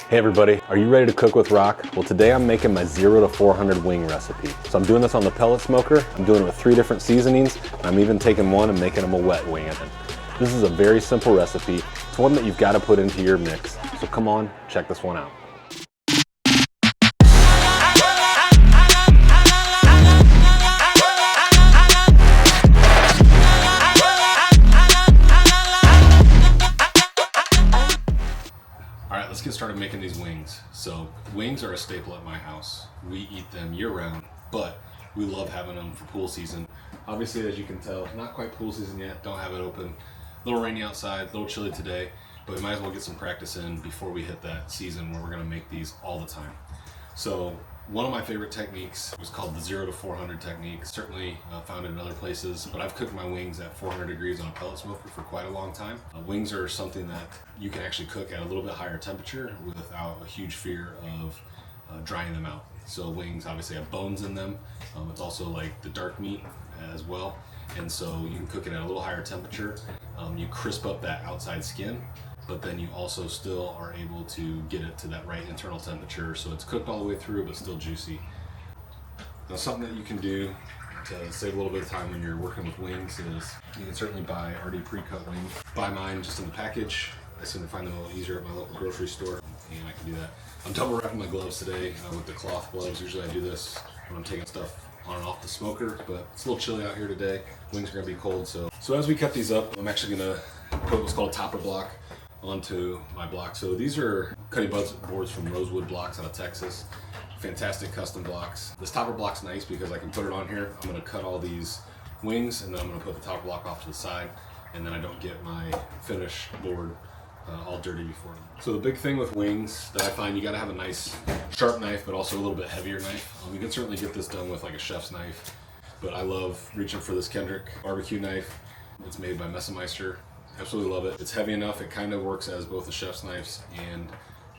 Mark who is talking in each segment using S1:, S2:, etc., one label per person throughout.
S1: Hey everybody, are you ready to cook with rock? Well, today I'm making my 0 to 400 wing recipe. So I'm doing this on the pellet smoker. I'm doing it with 3 different seasonings. And I'm even taking one and making them a wet wing. This is a very simple recipe. It's one that you've got to put into your mix. So come on, check this one out. Let's get started making these wings. So wings are a staple at my house. We eat them year round, but we love having them for pool season. Obviously, as you can tell, not quite pool season yet, don't have it open. A little rainy outside, a little chilly today, but we might as well get some practice in before we hit that season where we're gonna make these all the time. So one of my favorite techniques was called the 0 to 400 technique. Certainly found it in other places, but I've cooked my wings at 400 degrees on a pellet smoker for quite a long time. Wings are something that you can actually cook at a little bit higher temperature without a huge fear of drying them out. So wings obviously have bones in them. It's also like the dark meat as well. And so you can cook it at a little higher temperature. You crisp up that outside skin, but then you also still are able to get it to that right internal temperature so it's cooked all the way through but still juicy. Now something that you can do to save a little bit of time when you're working with wings is you can certainly buy already pre-cut wings. Buy mine just in the package. I seem to find them a little easier at my local grocery store, and I can do that. I'm double wrapping my gloves today with the cloth gloves. Usually I do this when I'm taking stuff on and off the smoker, but it's a little chilly out here today. Wings are gonna be cold, so as we cut these up, I'm actually gonna put what's called a topper block onto my block. So these are cutting boards from Rosewood Blocks out of Texas. Fantastic custom blocks. This topper block's nice because I can put it on here. I'm gonna cut all these wings and then I'm gonna put the topper block off to the side, and then I don't get my finished board all dirty before. So the big thing with wings that I find, you gotta have a nice sharp knife, but also a little bit heavier knife. You can certainly get this done with like a chef's knife, but I love reaching for this Kendrick barbecue knife. It's made by Messermeister. Absolutely love it. It's heavy enough, it kind of works as both a chef's knife and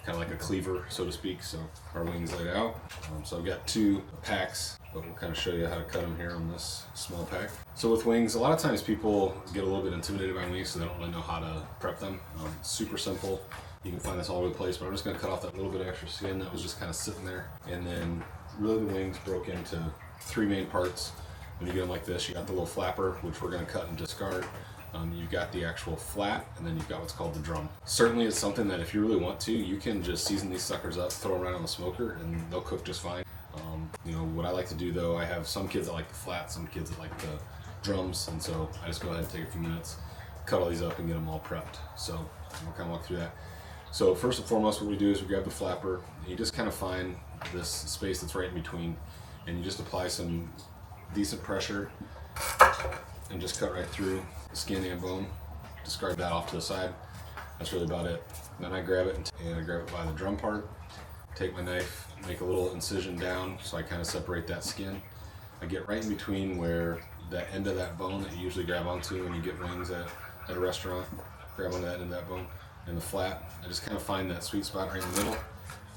S1: kind of like a cleaver, so to speak. So our wings laid out. So I've got 2 packs, but we'll kind of show you how to cut them here on this small pack. So with wings, a lot of times people get a little bit intimidated by wings, so they don't really know how to prep them. Super simple. You can find this all over the place, but I'm just gonna cut off that little bit of extra skin that was just kind of sitting there. And then really the wings broke into 3 main parts. When you get them like this, you got the little flapper, which we're gonna cut and discard. You've got the actual flat, and then you've got what's called the drum. Certainly it's something that if you really want to, you can just season these suckers up, throw them right on the smoker, and they'll cook just fine. You know, what I like to do though, I have some kids that like the flat, some kids that like the drums, and so I just go ahead and take a few minutes, cut all these up and get them all prepped. So we'll kind of walk through that. So first and foremost, what we do is we grab the flapper, and you just kind of find this space that's right in between, and you just apply some decent pressure and just cut right through skin and bone. Discard that off to the side. That's really about it. Then I grab it and I grab it by the drum part, take my knife, make a little incision down so I kind of separate that skin. I get right in between where that end of that bone that you usually grab onto when you get wings at a restaurant, grab on that end of that bone, and the flat. I just kind of find that sweet spot right in the middle,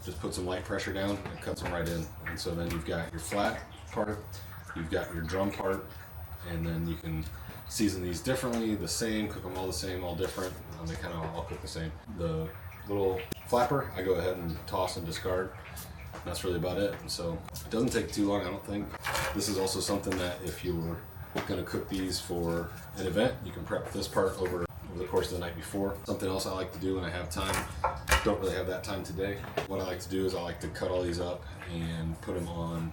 S1: just put some light pressure down and cuts them right in. And so then you've got your flat part, you've got your drum part, and then you can season these differently, the same, cook them all the same, all different. They kind of all cook the same. The little flapper, I go ahead and toss and discard. That's really about it. And so it doesn't take too long, I don't think. This is also something that if you were going to cook these for an event, you can prep this part over the course of the night before. Something else I like to do when I have time, don't really have that time today. What I like to do is I like to cut all these up and put them on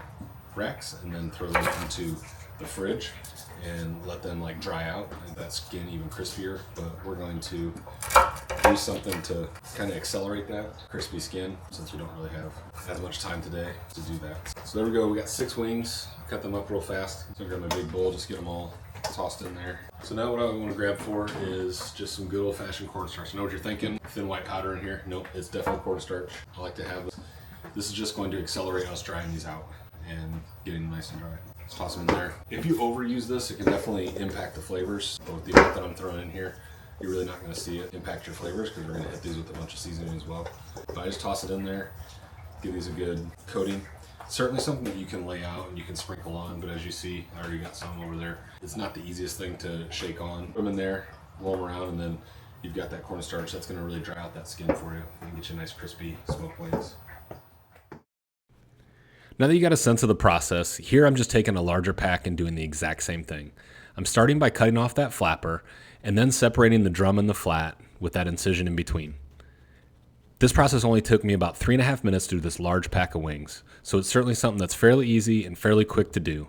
S1: racks and then throw them into the fridge and let them like dry out, and that skin even crispier. But we're going to do something to kind of accelerate that crispy skin since we don't really have as much time today to do that. So there we go, we got 6 wings, cut them up real fast. So I grab my big bowl, just get them all tossed in there. So now what I want to grab for is just some good old-fashioned cornstarch. I know what you're thinking, thin white powder in here. Nope, it's definitely cornstarch. I like to have this. This is just going to accelerate us drying these out and getting them nice and dry. Let's toss them in there. If you overuse this, it can definitely impact the flavors. But with the amount that I'm throwing in here, you're really not going to see it impact your flavors because we're going to hit these with a bunch of seasoning as well. But I just toss it in there, give these a good coating. Certainly something that you can lay out and you can sprinkle on, but as you see, I already got some over there. It's not the easiest thing to shake on. Put them in there, roll them around, and then you've got that cornstarch that's going to really dry out that skin for you and get you nice crispy smoked wings. Now that you got a sense of the process, here I'm just taking a larger pack and doing the exact same thing. I'm starting by cutting off that flapper and then separating the drum and the flat with that incision in between. This process only took me about 3.5 minutes to do this large pack of wings, so it's certainly something that's fairly easy and fairly quick to do.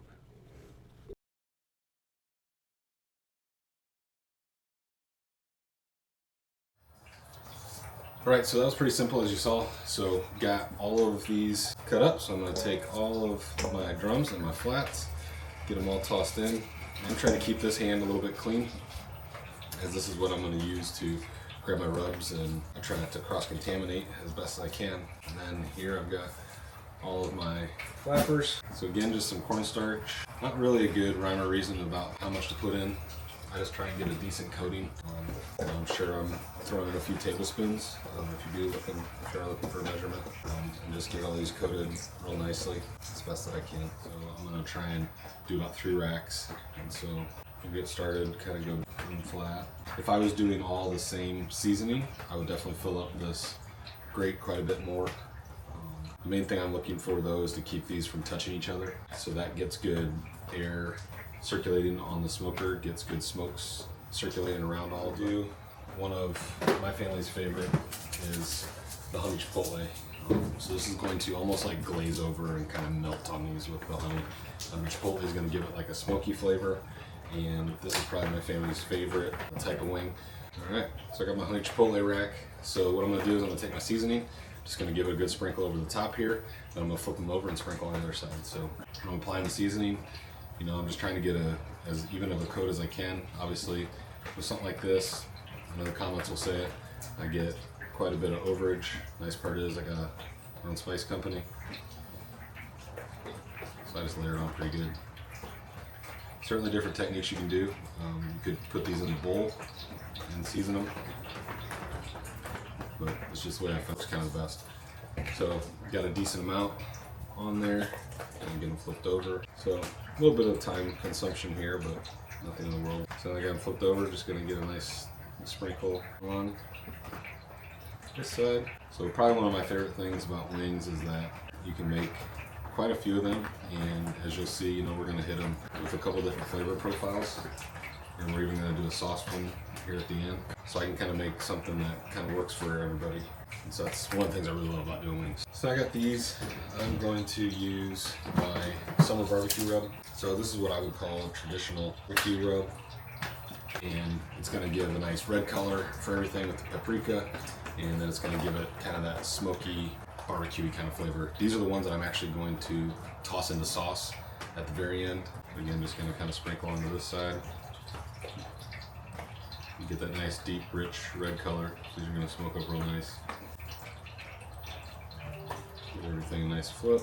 S1: Alright, so that was pretty simple as you saw. So got all of these cut up, so I'm going to take all of my drums and my flats, get them all tossed in. I'm trying to keep this hand a little bit clean, as this is what I'm going to use to grab my rubs, and I try not to cross-contaminate as best as I can. And then here I've got all of my flappers. So again, just some cornstarch. Not really a good rhyme or reason about how much to put in. I just try and get a decent coating. I'm sure I'm throwing in a few tablespoons. If you're looking for a measurement, and just get all these coated real nicely as best that I can. So I'm going to try and do about 3 racks. And so we'll get started, kind of go flat. If I was doing all the same seasoning, I would definitely fill up this grate quite a bit more. The main thing I'm looking for though is to keep these from touching each other. So that gets good air circulating on the smoker, gets good smokes circulating around all. Do one of my family's favorite is the honey chipotle. So this is going to almost like glaze over and kind of melt on these with the honey. Chipotle is going to give it like a smoky flavor, and this is probably my family's favorite type of wing. Alright, so I got my honey chipotle rack. So what I'm going to do is I'm going to take my seasoning, just going to give it a good sprinkle over the top here, then I'm going to flip them over and sprinkle on the other side. So I'm applying the seasoning. I'm just trying to get as even of a coat as I can. Obviously, with something like this, I know the comments will say it, I get quite a bit of overage. Nice part is I got my own spice company, so I just layer it on pretty good. Certainly different techniques you can do. You could put these in a bowl and season them, but it's just the way I feel it's kind of the best. So got a decent amount on there and get them flipped over. So a little bit of time consumption here, but nothing in the world. So I got them flipped over, just gonna get a nice sprinkle on this side. So probably one of my favorite things about wings is that you can make quite a few of them, and as you'll see, we're gonna hit them with a couple different flavor profiles, and we're even gonna do a sauce one here at the end, so I can kind of make something that kind of works for everybody. And so that's one of the things I really love about doing wings. So I got these. I'm going to use my summer barbecue rub. So this is what I would call a traditional barbecue rub, and it's going to give a nice red color for everything with the paprika, and then it's going to give it kind of that smoky barbecue kind of flavor. These are the ones that I'm actually going to toss into sauce at the very end. Again, just going to kind of sprinkle onto this side. You get that nice deep rich red color. These are going to smoke up real nice. Give everything a nice flip.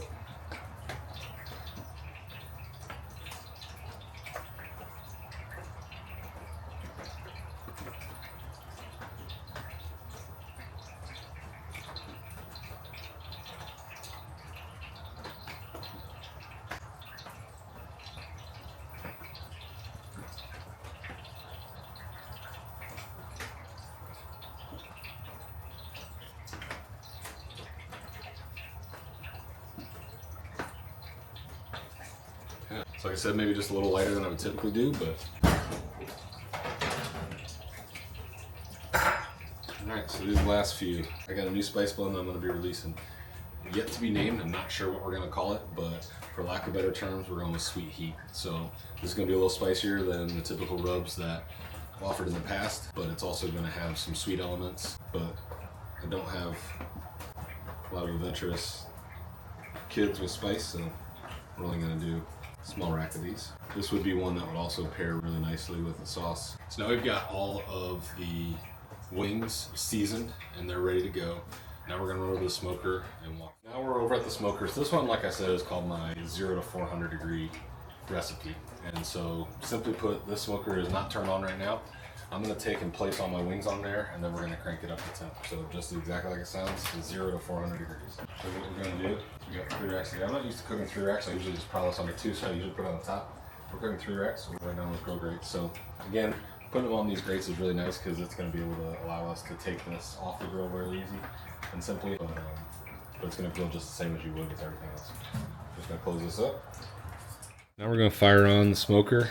S1: So like I said, maybe just a little lighter than I would typically do, but. Alright, so these last few. I got a new spice blend that I'm going to be releasing. Yet to be named, I'm not sure what we're going to call it, but for lack of better terms, we're going with Sweet Heat. So this is going to be a little spicier than the typical rubs that I've offered in the past, but it's also going to have some sweet elements, but I don't have a lot of adventurous kids with spice, so we're only going to do a small rack of these. This would be one that would also pair really nicely with the sauce. So now we've got all of the wings seasoned and they're ready to go. Now we're going to run over to the smoker and walk. Now we're over at the smoker. So this one, like I said, is called my 0 to 400 degree recipe. And so simply put, this smoker is not turned on right now. I'm going to take and place all my wings on there, and then we're going to crank it up to temp. So just exactly like it sounds, 0 to 400 degrees. So what we're going to do, we got 3 racks here. I'm not used to cooking 3 racks. I usually just pile this under 2, so I usually put it on the top. We're cooking 3 racks, so we're right down with grill grate. So again, put putting them on these grates is really nice because it's going to be able to allow us to take this off the grill really easy and simply, but it's going to grill just the same as you would with everything else. Just going to close this up. Now we're going to fire on the smoker,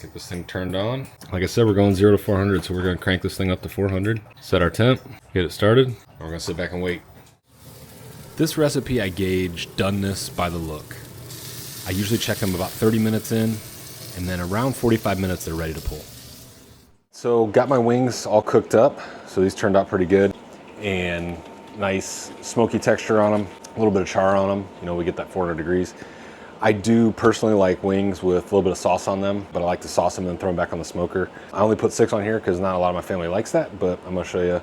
S1: get this thing turned on. Like I said, we're going 0 to 400, so we're going to crank this thing up to 400, set our temp, get it started, and we're going to sit back and wait. This recipe I gauge doneness by the look. I usually check them about 30 minutes in, and then around 45 minutes they're ready to pull. So got my wings all cooked up, so these turned out pretty good, and nice smoky texture on them, a little bit of char on them. You know, we get that 400 degrees. I do personally like wings with a little bit of sauce on them, but I like to sauce them and throw them back on the smoker. I only put 6 on here because not a lot of my family likes that, but I'm gonna show you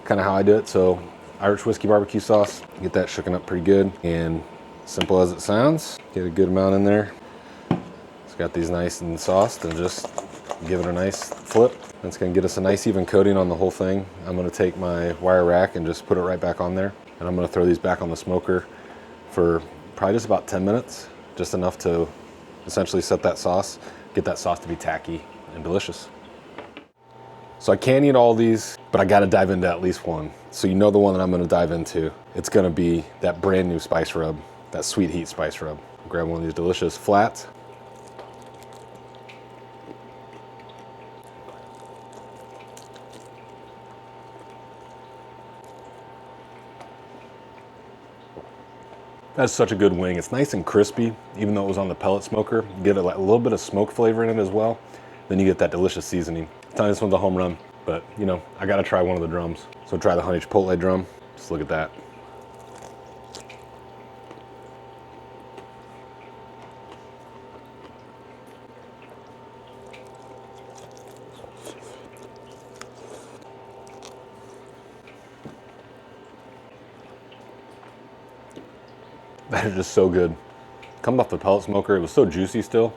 S1: kind of how I do it. So Irish whiskey barbecue sauce, get that shooken up pretty good, and simple as it sounds, get a good amount in there. It's got these nice and sauced, and just give it a nice flip. That's gonna get us a nice even coating on the whole thing. I'm gonna take my wire rack and just put it right back on there, and I'm gonna throw these back on the smoker for probably just about 10 minutes. Just enough to essentially set that sauce, get that sauce to be tacky and delicious. So I can't eat all these, but I gotta dive into at least one. So you know the one that I'm gonna dive into. It's gonna be that brand new spice rub, that sweet heat spice rub. Grab one of these delicious flats. That's such a good wing. It's nice and crispy, even though it was on the pellet smoker. You get a little bit of smoke flavor in it as well. Then you get that delicious seasoning. I'm telling you, this one's a home run, but you know, I gotta try one of the drums. So try the honey chipotle drum. Just look at that. That is just so good. Coming off the pellet smoker, it was so juicy still,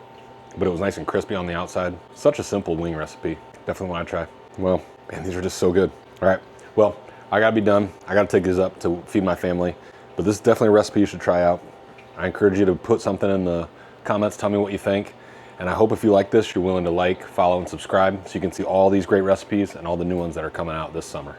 S1: but it was nice and crispy on the outside. Such a simple wing recipe. Definitely want to try. Well, man, these are just so good. All right, well, I gotta be done. I gotta take these up to feed my family, but this is definitely a recipe you should try out. I encourage you to put something in the comments, tell me what you think. And I hope if you like this, you're willing to like, follow, and subscribe so you can see all these great recipes and all the new ones that are coming out this summer.